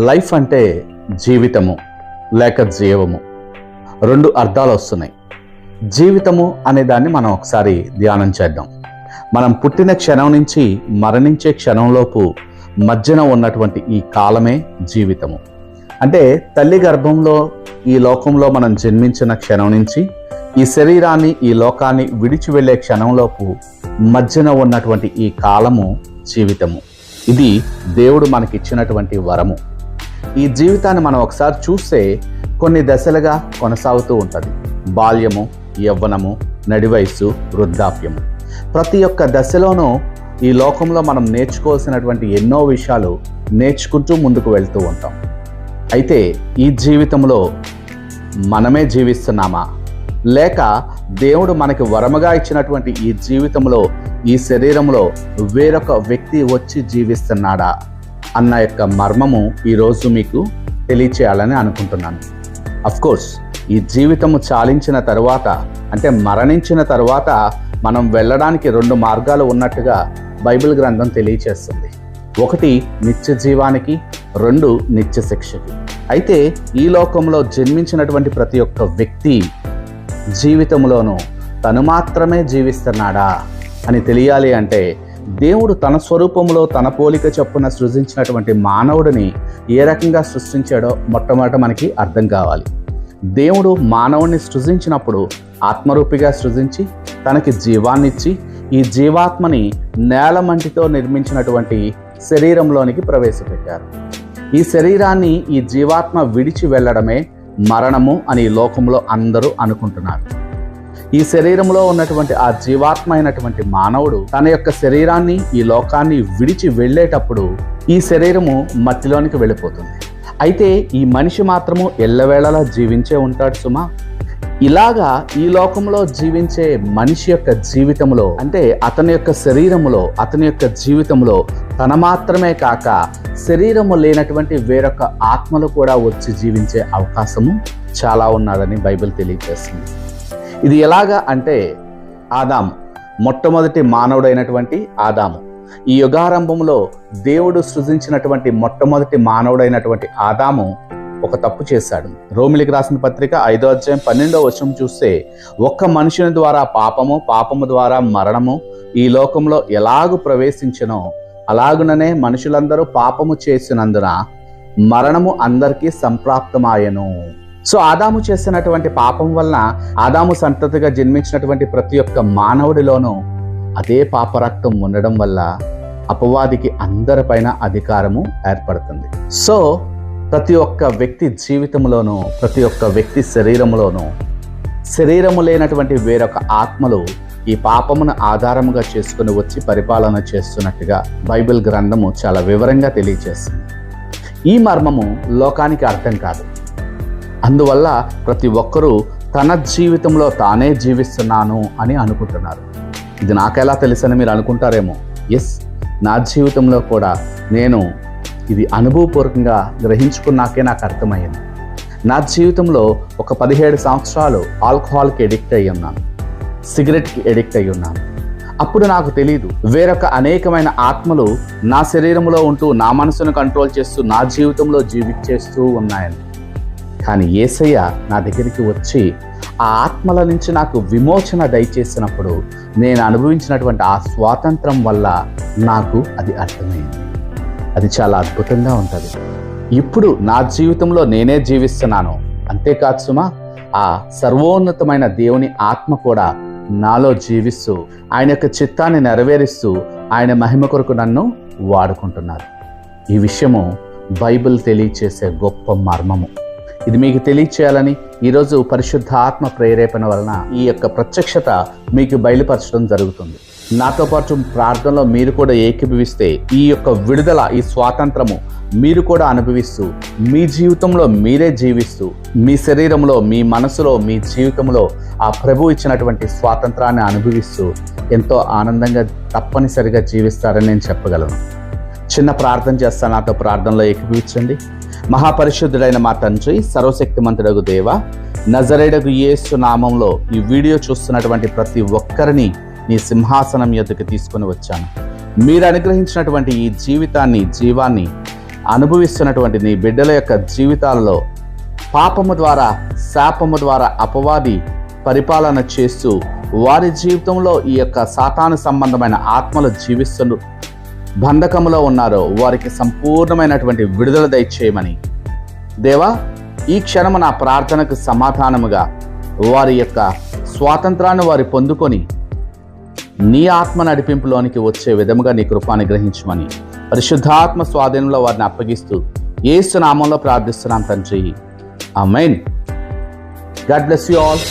Life అంటే జీవితము లేక జీవము, రెండు అర్థాలు వస్తున్నాయి. జీవితము అనే దాన్ని మనం ఒకసారి ధ్యానం చేద్దాం. మనం పుట్టిన క్షణం నుంచి మరణించే క్షణంలోపు మధ్యన ఉన్నటువంటి ఈ కాలమే జీవితము. అంటే తల్లి గర్భంలో ఈ లోకంలో మనం జన్మించిన క్షణం నుంచి ఈ శరీరాన్ని ఈ లోకాన్ని విడిచి వెళ్ళే క్షణంలోపు మధ్యన ఉన్నటువంటి ఈ కాలము జీవితము. ఇది దేవుడు మనకిచ్చినటువంటి వరము. ఈ జీవితాన్ని మనం ఒకసారి చూస్తే కొన్ని దశలుగా కొనసాగుతూ ఉంటుంది. బాల్యము, యవ్వనము, నడివయస్సు, వృద్ధాప్యము. ప్రతి ఒక్క దశలోనూ ఈ లోకంలో మనం నేర్చుకోవాల్సినటువంటి ఎన్నో విషయాలు నేర్చుకుంటూ ముందుకు వెళ్తూ ఉంటాం. అయితే ఈ జీవితంలో మనమే జీవిస్తున్నామా, లేక దేవుడు మనకి వరముగా ఇచ్చినటువంటి ఈ జీవితంలో ఈ శరీరంలో వేరొక వ్యక్తి వచ్చి జీవిస్తున్నాడా అన్న యొక్క మర్మము ఈరోజు మీకు తెలియచేయాలని అనుకుంటున్నాను. అఫ్కోర్స్ ఈ జీవితము చాలించిన తరువాత, అంటే మరణించిన తరువాత మనం వెళ్ళడానికి రెండు మార్గాలు ఉన్నట్టుగా బైబిల్ గ్రంథం తెలియచేస్తుంది. ఒకటి నిత్య జీవానికి, రెండు నిత్య శిక్షకి. అయితే ఈ లోకంలో జన్మించినటువంటి ప్రతి ఒక్క వ్యక్తి జీవితంలోనూ తను మాత్రమే జీవిస్తున్నాడా అని తెలియాలి అంటే దేవుడు తన స్వరూపంలో తన పోలిక చొప్పున సృజించినటువంటి మానవుడిని ఏ రకంగా సృష్టించాడో మొట్టమొదట మనకి అర్థం కావాలి. దేవుడు మానవుడిని సృజించినప్పుడు ఆత్మరూపిగా సృజించి తనకి జీవాన్నిచ్చి ఈ జీవాత్మని నేలమంటితో నిర్మించినటువంటి శరీరంలోనికి ప్రవేశపెట్టారు. ఈ శరీరాన్ని ఈ జీవాత్మ విడిచి వెళ్ళడమే మరణము అని లోకంలో అందరూ అనుకుంటున్నారు. ఈ శరీరంలో ఉన్నటువంటి ఆ జీవాత్మ అయినటువంటి మానవుడు తన యొక్క శరీరాన్ని ఈ లోకాన్ని విడిచి వెళ్ళేటప్పుడు ఈ శరీరము మట్టిలోనికి వెళ్ళిపోతుంది. అయితే ఈ మనిషి మాత్రము ఎల్లవేళలా జీవించే ఉంటాడు సుమా. ఇలాగా ఈ లోకంలో జీవించే మనిషి యొక్క జీవితంలో, అంటే అతని యొక్క శరీరములో, అతని యొక్క జీవితంలో తన మాత్రమే కాక శరీరము లేనటువంటి వేరొక ఆత్మలు కూడా వచ్చి జీవించే అవకాశము చాలా ఉన్నదని బైబిల్ తెలియజేస్తుంది. ఇది ఎలాగా అంటే ఆదాము, మొట్టమొదటి మానవుడైనటువంటి ఆదాము, ఈ యుగారంభంలో దేవుడు సృజించినటువంటి మొట్టమొదటి మానవుడైనటువంటి ఆదాము ఒక తప్పు చేశాడు. రోమిలికి రాసిన పత్రిక 5వ అధ్యాయం 12వ వచనం చూస్తే, ఒక్క మనుషుని ద్వారా పాపము ద్వారా మరణము ఈ లోకంలో ఎలాగు ప్రవేశించెనో అలాగుననే మనుషులందరూ పాపము చేసినందున మరణము అందరికీ సంప్రాప్తమాయెను. సో ఆదాము చేసినటువంటి పాపం వలన ఆదాము సంతతిగా జన్మించినటువంటి ప్రతి ఒక్క మానవుడిలోనూ అదే పాపరక్తం ఉండడం వల్ల అపవాదికి అందరిపైన అధికారము ఏర్పడుతుంది. సో ప్రతి ఒక్క వ్యక్తి జీవితంలోనూ, ప్రతి ఒక్క వ్యక్తి శరీరంలోనూ శరీరము లేనటువంటి వేరొక ఆత్మలు ఈ పాపమును ఆధారముగా చేసుకుని వచ్చి పరిపాలన చేస్తున్నట్టుగా బైబిల్ గ్రంథము చాలా వివరంగా తెలియజేస్తుంది. ఈ మర్మము లోకానికి అర్థం కాదు. అందువల్ల ప్రతి ఒక్కరూ తన జీవితంలో తానే జీవిస్తున్నాను అని అనుకుంటున్నారు. ఇది నాకెలా తెలుసని మీరు అనుకుంటారేమో. ఎస్, నా జీవితంలో కూడా నేను ఇది అనుభవపూర్వకంగా గ్రహించుకున్నాకే నాకు అర్థమయ్యింది. నా జీవితంలో ఒక 17 సంవత్సరాలు ఆల్కహాల్కి ఎడిక్ట్ అయ్యి ఉన్నాను, సిగరెట్కి ఎడిక్ట్ అయ్యి ఉన్నాను. అప్పుడు నాకు తెలియదు వేరొక అనేకమైన ఆత్మలు నా శరీరంలో ఉంటూ నా మనసును కంట్రోల్ చేస్తూ నా జీవితంలో జీవించేస్తూ ఉన్నాయని. కానీ యేసయ్య నా దగ్గరికి వచ్చి ఆ ఆత్మల నుంచి నాకు విమోచన దయచేసినప్పుడు నేను అనుభవించినటువంటి ఆ స్వాతంత్రం వల్ల నాకు అది అర్థమైంది. అది చాలా అద్భుతంగా ఉంటుంది. ఇప్పుడు నా జీవితంలో నేనే జీవిస్తున్నాను. అంతేకాదు సుమా, ఆ సర్వోన్నతమైన దేవుని ఆత్మ కూడా నాలో జీవిస్తూ ఆయన యొక్క చిత్తాన్ని నెరవేరుస్తూ ఆయన మహిమ కొరకు నన్ను వాడుకుంటున్నారు. ఈ విషయము బైబిల్ తెలియచేసే గొప్ప మర్మము. ఇది మీకు తెలియచేయాలని ఈరోజు పరిశుద్ధ ఆత్మ ప్రేరేపణ వలన ఈ యొక్క ప్రత్యక్షత మీకు బయలుపరచడం జరుగుతుంది. నాతో పాటు ప్రార్థనలో మీరు కూడా ఏకీభవిస్తే ఈ యొక్క విడుదల, ఈ స్వాతంత్రము మీరు కూడా అనుభవిస్తూ మీ జీవితంలో మీరే జీవిస్తూ మీ శరీరంలో, మీ మనసులో, మీ జీవితంలో ఆ ప్రభు ఇచ్చినటువంటి స్వాతంత్రాన్ని అనుభవిస్తూ ఎంతో ఆనందంగా తప్పనిసరిగా జీవిస్తారని నేను చెప్పగలను. చిన్న ప్రార్థన చేస్తాను, నాతో ప్రార్థనలో ఏకీభవించండి. మహాపరిశుద్ధుడైన మా తండ్రి, సర్వశక్తిమంతుడగు దేవ, నజరేయుడగు యేసు నామంలో ఈ వీడియో చూస్తున్నటువంటి ప్రతి ఒక్కరిని నీ సింహాసనం యొద్దకు తీసుకొని వచ్చాను. మీరు అనుగ్రహించినటువంటి ఈ జీవాన్ని అనుభవిస్తున్నటువంటి నీ బిడ్డల యొక్క జీవితాలలో పాపము ద్వారా, శాపము ద్వారా అపవాది పరిపాలన చేస్తూ వారి జీవితంలో ఈ యొక్క సాతాను సంబంధమైన ఆత్మలు జీవిస్తూ బంధకములో ఉన్నారో వారికి సంపూర్ణమైనటువంటి విడుదల దయచేయమని దేవా, ఈ క్షణము నా ప్రార్థనకు సమాధానముగా వారి యొక్క స్వాతంత్రాన్ని వారు పొందుకొని నీ ఆత్మ నడిపింపులోనికి వచ్చే విధముగా నీ కృపాన్ని గ్రహించమని పరిశుద్ధాత్మ స్వాధీనంలో వారిని అప్పగిస్తూ యేసు నామంలో ప్రార్థిస్తున్నాం తండ్రి. ఆమేన్. God bless you all.